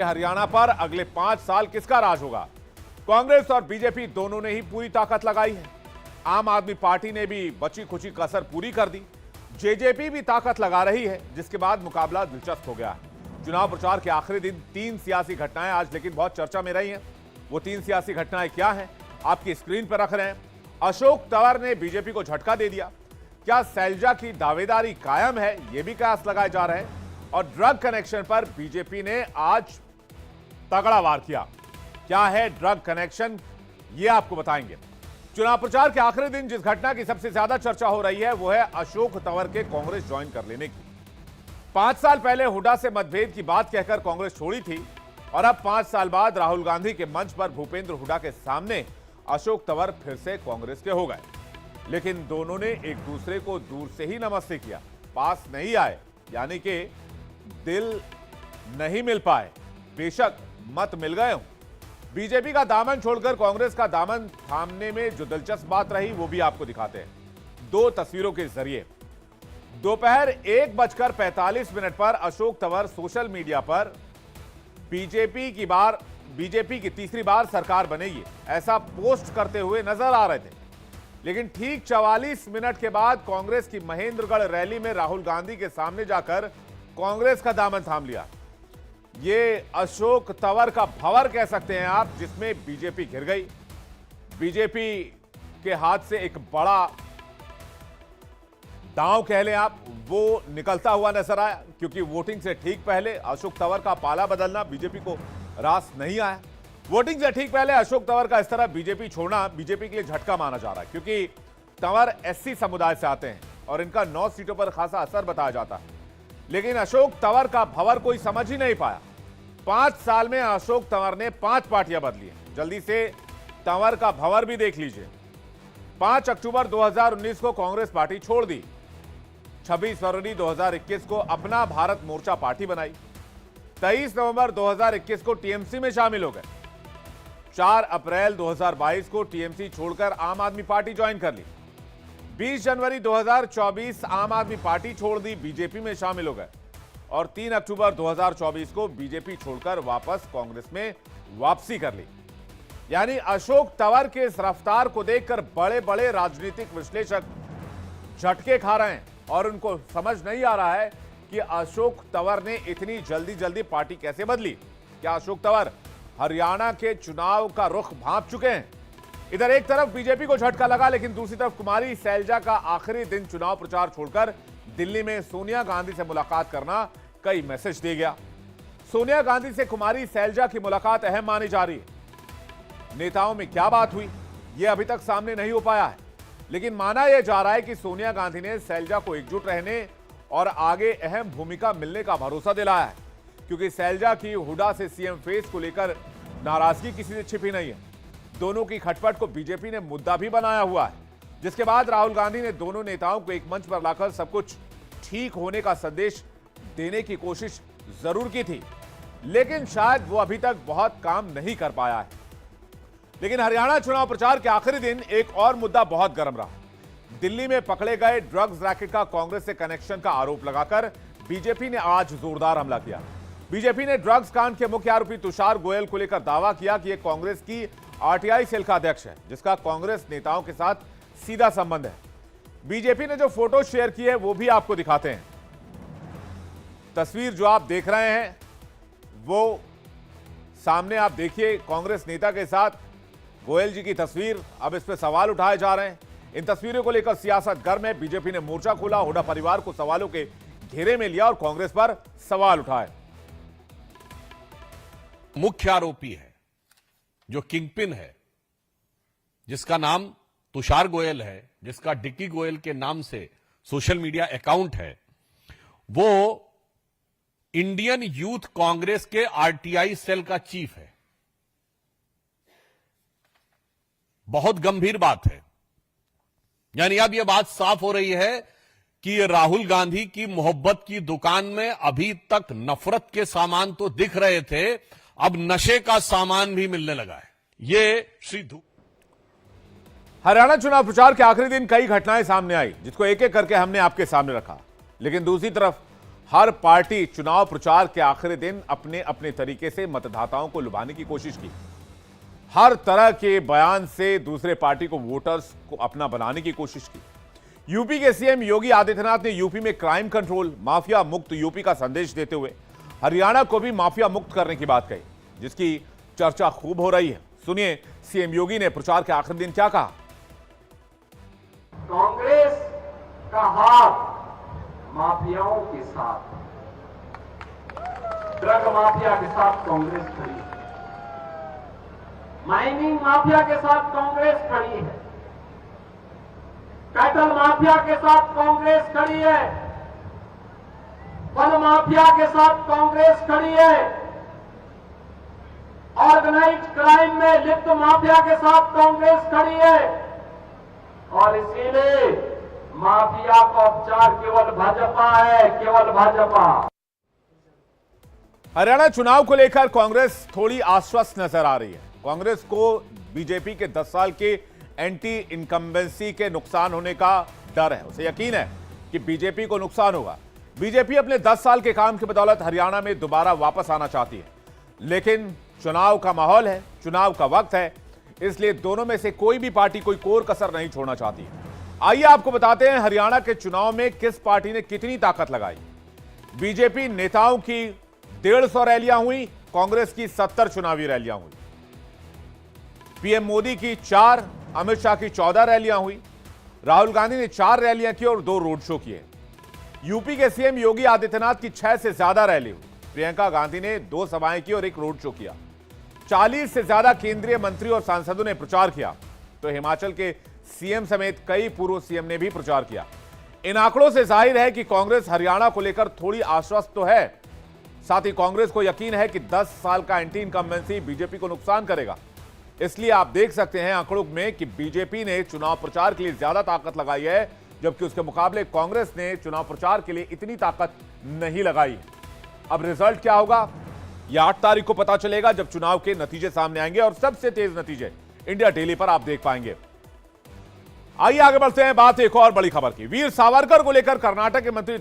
हरियाणा पर अगले 5 साल किसका राज होगा? कांग्रेस और बीजेपी दोनों ने ही पूरी ताकत लगाई है। आम आदमी पार्टी ने भी बची खुची कसर पूरी कर दी। जेजेपी भी ताकत लगा रही है, जिसके बाद मुकाबला दिलचस्प हो गया है। चुनाव प्रचार के आखिरी दिन 3 सियासी घटनाएं आज लेकिन बहुत चर्चा में रही हैं। वो 3 सियासी घटनाएं क्या हैं, आपकी स्क्रीन पर रख रहे हैं। अशोक तंवर ने बीजेपी को झटका दे दिया। क्या शैलजा की दावेदारी कायम है, यह भी कयास लगाए जा रहे हैं। और ड्रग कनेक्शन पर बीजेपी ने आज तगड़ा वार किया। क्या है ड्रग कनेक्शन, यह आपको बताएंगे। चुनाव प्रचार के आखिरी दिन जिस घटना की सबसे ज्यादा चर्चा हो रही है वो है अशोक तंवर के कांग्रेस ज्वाइन कर लेने की। 5 साल पहले हुड्डा से मतभेद की बात कहकर कांग्रेस छोड़ी थी और अब 5 साल बाद राहुल गांधी के मंच पर भूपेंद्र हुड्डा के सामने अशोक तंवर फिर से कांग्रेस के हो गए। लेकिन दोनों ने एक दूसरे को दूर से ही नमस्ते किया, पास नहीं आए, यानी कि दिल नहीं मिल पाए। बेशक मत मिल गए हों। बीजेपी का दामन छोड़कर कांग्रेस का दामन थामने में जो दिलचस्प बात रही वो भी आपको दिखाते हैं 2 तस्वीरों के जरिए। दोपहर 1:45 पर अशोक तंवर सोशल मीडिया पर बीजेपी की तीसरी बार सरकार बनेगी ऐसा पोस्ट करते हुए नजर आ रहे थे। लेकिन ठीक 44 मिनट के बाद कांग्रेस की महेंद्रगढ़ रैली में राहुल गांधी के सामने जाकर कांग्रेस का दामन थाम लिया। ये अशोक तंवर का भंवर कह सकते हैं आप, जिसमें बीजेपी घिर गई। बीजेपी के हाथ से एक बड़ा दांव कह लें आप, वो निकलता हुआ नजर आया, क्योंकि वोटिंग से ठीक पहले अशोक तंवर का पाला बदलना बीजेपी को रास नहीं आया। वोटिंग से ठीक पहले अशोक तंवर का इस तरह बीजेपी छोड़ना बीजेपी के लिए झटका माना जा रहा है, क्योंकि तंवर एससी समुदाय से आते हैं और इनका 9 सीटों पर खासा असर बताया जाता है। लेकिन अशोक तंवर का भंवर कोई समझ ही नहीं पाया। 5 साल में अशोक तंवर ने 5 पार्टियां बदली हैं। जल्दी से तंवर का भंवर भी देख लीजिए। 5 अक्टूबर 2019 को कांग्रेस पार्टी छोड़ दी। 26 फरवरी 2021 को अपना भारत मोर्चा पार्टी बनाई। 23 नवंबर 2021 को टीएमसी में शामिल हो गए। 4 अप्रैल 2022 को टीएमसी छोड़कर आम आदमी पार्टी ज्वाइन कर ली। 20 जनवरी 2024 आम आदमी पार्टी छोड़ दी, बीजेपी में शामिल हो गए। और 3 अक्टूबर 2024 को बीजेपी छोड़कर वापस कांग्रेस में वापसी कर ली। यानी अशोक तंवर के इस रफ्तार को देखकर बड़े बड़े राजनीतिक विश्लेषक झटके खा रहे हैं और उनको समझ नहीं आ रहा है कि अशोक तंवर ने इतनी जल्दी पार्टी कैसे बदली। क्या अशोक तंवर हरियाणा के चुनाव का रुख भांप चुके हैं? इधर एक तरफ बीजेपी को झटका लगा, लेकिन दूसरी तरफ कुमारी शैलजा का आखिरी दिन चुनाव प्रचार छोड़कर दिल्ली में सोनिया गांधी से मुलाकात करना कई मैसेज दे गया। सोनिया गांधी से कुमारी शैलजा की मुलाकात अहम मानी जा रही है। नेताओं में क्या बात हुई यह अभी तक सामने नहीं हो पाया है, लेकिन माना यह जा रहा है कि सोनिया गांधी ने शैलजा को एकजुट रहने और आगे अहम भूमिका मिलने का भरोसा दिलाया है, क्योंकि शैलजा की हुड्डा से सीएम फेस को लेकर नाराजगी किसी से छिपी नहीं है। दोनों की खटपट को बीजेपी ने मुद्दा भी बनाया हुआ है, जिसके बाद राहुल गांधी ने दोनों नेताओं को एक मंच पर लाकर सब कुछ ठीक होने का संदेश देने की कोशिश जरूर की थी, लेकिन शायद वो अभी तक बहुत काम नहीं कर पाया है। लेकिन हरियाणा चुनाव प्रचार के आखिरी दिन एक और मुद्दा बहुत गर्म रहा। दिल्ली में पकड़े गए ड्रग्स रैकेट का कांग्रेस से कनेक्शन का आरोप लगाकर बीजेपी ने आज जोरदार हमला किया। बीजेपी ने ड्रग्स कांड के मुख्य आरोपी तुषार गोयल को लेकर दावा किया कि यह कांग्रेस की आरटीआई सेल का अध्यक्ष है, जिसका कांग्रेस नेताओं के साथ सीधा संबंध है। बीजेपी ने जो फोटो शेयर की है वो भी आपको दिखाते हैं। तस्वीर जो आप देख रहे हैं वो सामने आप देखिए, कांग्रेस नेता के साथ गोयल जी की तस्वीर। अब इस पर सवाल उठाए जा रहे हैं। इन तस्वीरों को लेकर सियासत गर्म है। बीजेपी ने मोर्चा खोला, हुड्डा परिवार को सवालों के घेरे में लिया और कांग्रेस पर सवाल उठाए। मुख्य आरोपी है जो किंगपिन है, जिसका नाम तुषार गोयल है, जिसका डिक्की गोयल के नाम से सोशल मीडिया अकाउंट है, वो इंडियन यूथ कांग्रेस के आरटीआई सेल का चीफ है। बहुत गंभीर बात है। यानी अब यह बात साफ हो रही है कि राहुल गांधी की मोहब्बत की दुकान में अभी तक नफरत के सामान तो दिख रहे थे, अब नशे का सामान भी मिलने लगा है। ये श्री हरियाणा चुनाव प्रचार के आखिरी दिन कई घटनाएं सामने आई, जिसको एक एक करके हमने आपके सामने रखा। लेकिन दूसरी तरफ हर पार्टी चुनाव प्रचार के आखिरी दिन अपने अपने तरीके से मतदाताओं को लुभाने की कोशिश की। हर तरह के बयान से दूसरे पार्टी को वोटर्स को अपना बनाने की कोशिश की। यूपी के सीएम योगी आदित्यनाथ ने यूपी में क्राइम कंट्रोल, माफिया मुक्त यूपी का संदेश देते हुए हरियाणा को भी माफिया मुक्त करने की बात कही, जिसकी चर्चा खूब हो रही है। सुनिए सीएम योगी ने प्रचार के आखिरी दिन क्या कहा। कांग्रेस का हाथ माफियाओं के साथ, ड्रग माफिया के साथ कांग्रेस खड़ी है, माइनिंग माफिया के साथ कांग्रेस खड़ी है, कैटल माफिया के साथ कांग्रेस खड़ी है, वन माफिया के साथ कांग्रेस खड़ी है, ऑर्गेनाइज्ड क्राइम में लिप्त माफिया के साथ कांग्रेस खड़ी है। और इसीलिए माफिया का उपचार केवल भाजपा है, केवल भाजपा। हरियाणा चुनाव को लेकर कांग्रेस थोड़ी आश्वस्त नजर आ रही है। कांग्रेस को बीजेपी के 10 साल के एंटी इनकम्बेंसी के नुकसान होने का डर है। उसे यकीन है कि बीजेपी को नुकसान होगा। बीजेपी अपने 10 साल के काम की बदौलत हरियाणा में दोबारा वापस आना चाहती है, लेकिन चुनाव का माहौल है, चुनाव का वक्त है, इसलिए दोनों में से कोई भी पार्टी कोई कोर कसर नहीं छोड़ना चाहती है। आइए आपको बताते हैं हरियाणा के चुनाव में किस पार्टी ने कितनी ताकत लगाई। बीजेपी नेताओं की 150 रैलियां हुई, कांग्रेस की 70 चुनावी रैलियां हुई। पीएम मोदी की 4, अमित शाह की 14 रैलियां हुई। राहुल गांधी ने 4 रैलियां की और 2 रोड शो किए। यूपी के सीएम योगी आदित्यनाथ की 6 से ज्यादा रैली हुई। प्रियंका गांधी ने 2 सभाएं की और 1 रोड शो किया। 40 से ज्यादा केंद्रीय मंत्री और सांसदों ने प्रचार किया, तो हिमाचल के सीएम समेत कई पूर्व सीएम ने भी प्रचार किया। इन आंकड़ों से जाहिर है कि कांग्रेस हरियाणा को लेकर थोड़ी आश्वस्त तो है, साथ ही कांग्रेस को यकीन है कि 10 साल का एंटी इनकम्बेंसी बीजेपी को नुकसान करेगा। इसलिए आप देख सकते हैं आंकड़ों में कि बीजेपी ने चुनाव प्रचार के लिए ज्यादा ताकत लगाई है, जबकि उसके मुकाबले कांग्रेस ने चुनाव प्रचार के लिए इतनी ताकत नहीं लगाई है। अब रिजल्ट क्या होगा यह 8 तारीख को पता चलेगा, जब चुनाव के नतीजे सामने आएंगे और सबसे तेज नतीजे इंडिया डेली पर आप देख पाएंगे। आइए आगे बढ़ते हैं, बात एक और बड़ी खबर की। वीर सावरकर को लेकर कर्नाटक के मंत्री